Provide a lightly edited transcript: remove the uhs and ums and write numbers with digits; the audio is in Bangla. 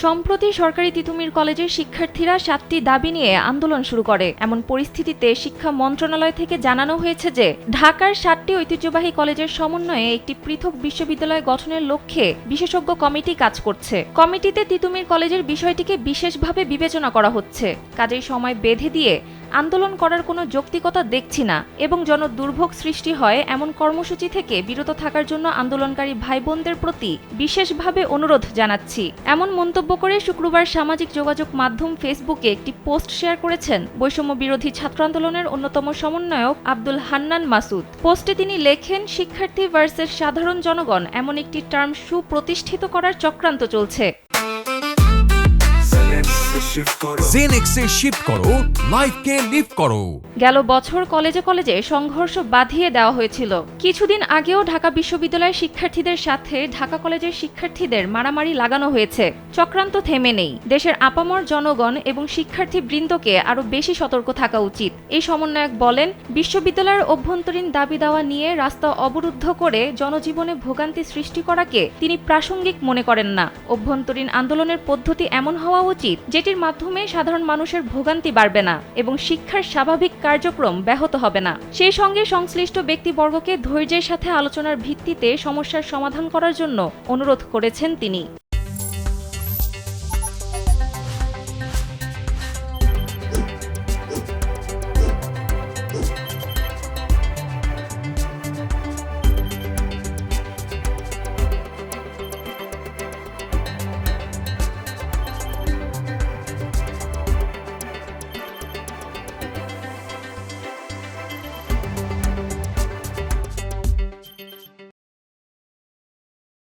সম্প্রতি সরকারি তিতুমির কলেজের শিক্ষার্থীরা 7টি দাবি নিয়ে আন্দোলন শুরু করে। এমন পরিস্থিতিতে শিক্ষা মন্ত্রণালয় থেকে জানানো হয়েছে যে ঢাকার 7টি ঐতিহ্যবাহী কলেজের সমন্বয়ে একটি পৃথক বিশ্ববিদ্যালয় গঠনের লক্ষ্যে বিশেষজ্ঞ কমিটি কাজ করছে। কমিটিতে তিতুমির কলেজের বিষয়টিকে বিশেষভাবে বিবেচনা করা হচ্ছে। কাজেই সময় বেঁধে দিয়ে আন্দোলন করার কোনো যৌক্তিকতা দেখছি না এবং জনদুর্ভোগ সৃষ্টি হয় এমন কর্মসূচি থেকে বিরত থাকার জন্য আন্দোলনকারী ভাই বোনদের প্রতি বিশেষভাবে অনুরোধ জানাচ্ছি। এমন মন্তব্য করে শুক্রবার সামাজিক যোগাযোগ মাধ্যম ফেসবুকে একটি পোস্ট শেয়ার করেছেন বৈষম্য বিরোধী ছাত্র আন্দোলনের অন্যতম সমন্বয়ক আব্দুল হান্নান মাসুদ। পোস্টে তিনি লেখেন, শিক্ষার্থী ভার্সেস সাধারণ জনগণ এমন একটি টার্ম সুপ্রতিষ্ঠিত করার চক্রান্ত চলছে। জেনেক্সে শিফট করো, লাইফকে লিফট করো। গেল বছর কলেজে কলেজে সংঘর্ষ বাধিয়ে দেওয়া হয়েছিল। কিছুদিন আগেও ঢাকা বিশ্ববিদ্যালয়ের শিক্ষার্থীদের সাথে ঢাকা কলেজের শিক্ষার্থীদের মারামারি লাগানো হয়েছে। চক্রান্ত থেমে নেই। দেশের আপামর জনগণ এবং শিক্ষার্থী বৃন্দকে আরও বেশি সতর্ক থাকা উচিত। এই সমন্বয়ক বলেন, বিশ্ববিদ্যালয়ের অভ্যন্তরীণ দাবি দাওয়া নিয়ে রাস্তা অবরুদ্ধ করে জনজীবনে ভোগান্তি সৃষ্টি করাকে তিনি প্রাসঙ্গিক মনে করেন না। অভ্যন্তরীণ আন্দোলনের পদ্ধতি এমন হওয়া উচিত যেটির মাধ্যমে সাধারণ মানুষের ভোগান্তি বাড়বে না এবং শিক্ষার স্বাভাবিক কার্যক্রম ব্যাহত হবে না। সেই সঙ্গে সংশ্লিষ্ট ব্যক্তিবর্গকে ধৈর্যের সাথে আলোচনার ভিত্তিতে সমস্যার সমাধান করার জন্য অনুরোধ করেছেন তিনি।